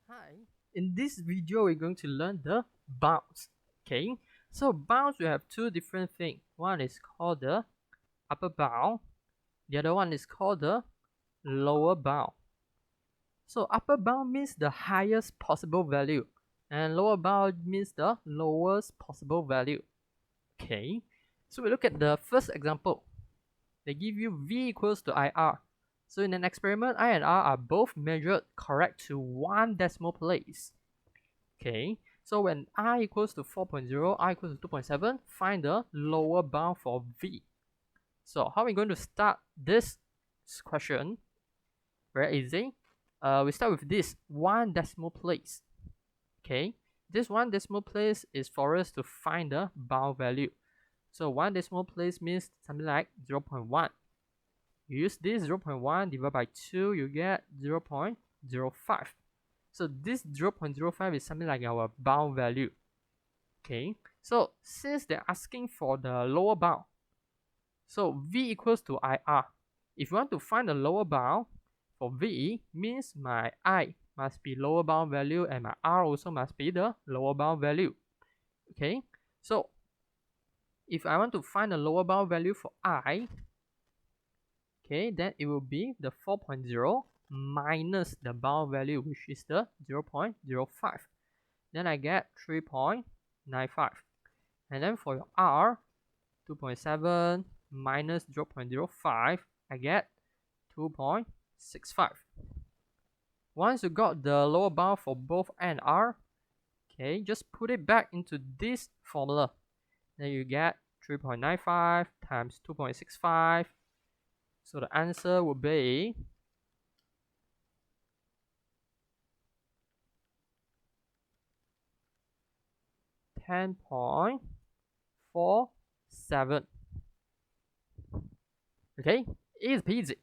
Hi, in this video we're going to learn the bounds. Okay, so bounds we have two different things. One is called the upper bound, the other one is called the lower bound. So upper bound means the highest possible value and lower bound means the lowest possible value. Okay, so we look at the first example. They give you V equals to IR. So in an experiment, I and R are both measured correct to 1 decimal place. Okay, so when I equals to 4.0, I equals to 2.7, find the lower bound for V. So how are we going to start this question? Very easy. We start with this 1 decimal place. Okay, this 1 decimal place is for us to find the bound value. So 1 decimal place means something like 0.1. You use this 0.1 divided by 2, you get 0.05. So this 0.05 is something like our bound value. Okay, so since they're asking for the lower bound, so V equals to IR. If you want to find the lower bound for V, means my I must be lower bound value and my R also must be the lower bound value. Okay, so if I want to find the lower bound value for I, okay, then it will be the 4.0 minus the bound value, which is the 0.05. Then I get 3.95. And then for your R, 2.7 minus 0.05, I get 2.65. Once you got the lower bound for both I and R, okay, just put it back into this formula. Then you get 3.95 times 2.65. So the answer will be 10.47. Okay, easy peasy.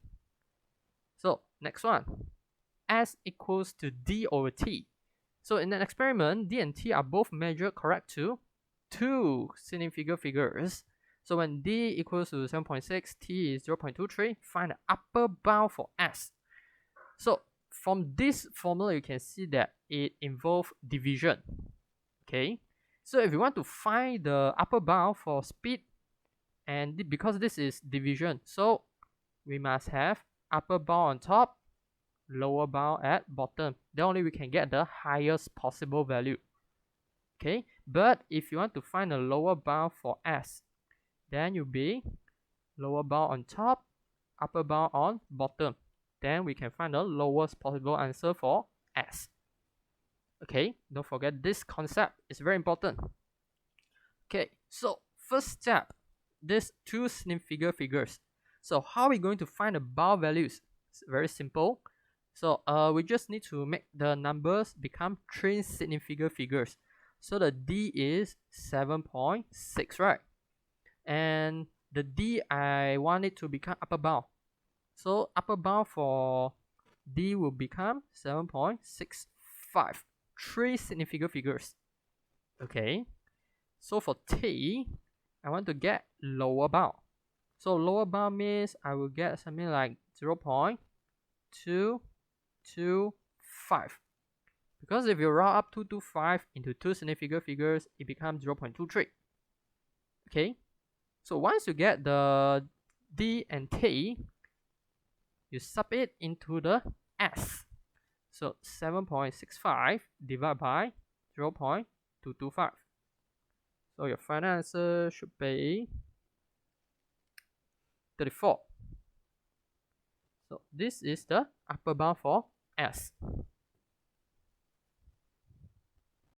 So next one, S equals to D over T. So in an experiment, D and T are both measured correct to two significant figures. So when D equals to 7.6, T is 0.23, find the upper bound for S. So from this formula, you can see that it involves division. Okay, so if you want to find the upper bound for speed, and because this is division, so we must have upper bound on top, lower bound at bottom. Then only we can get the highest possible value. Okay, but if you want to find the lower bound for S, then you'll be lower bound on top, upper bound on bottom. Then we can find the lowest possible answer for S. Okay, don't forget this concept is very important. Okay, so first step, these two significant figures. So how are we going to find the bound values? It's very simple. So we just need to make the numbers become three significant figures. So the D is 7.6, right? And the D, I want it to become upper bound. So upper bound for D will become 7.65. Three significant figures. Okay. So for T, I want to get lower bound. So lower bound means I will get something like 0.225. Because if you round up 225 into two significant figures, it becomes 0.23. Okay. So once you get the D and T, you sub it into the S. So 7.65 divided by 0.225. So your final answer should be 34. So this is the upper bound for S.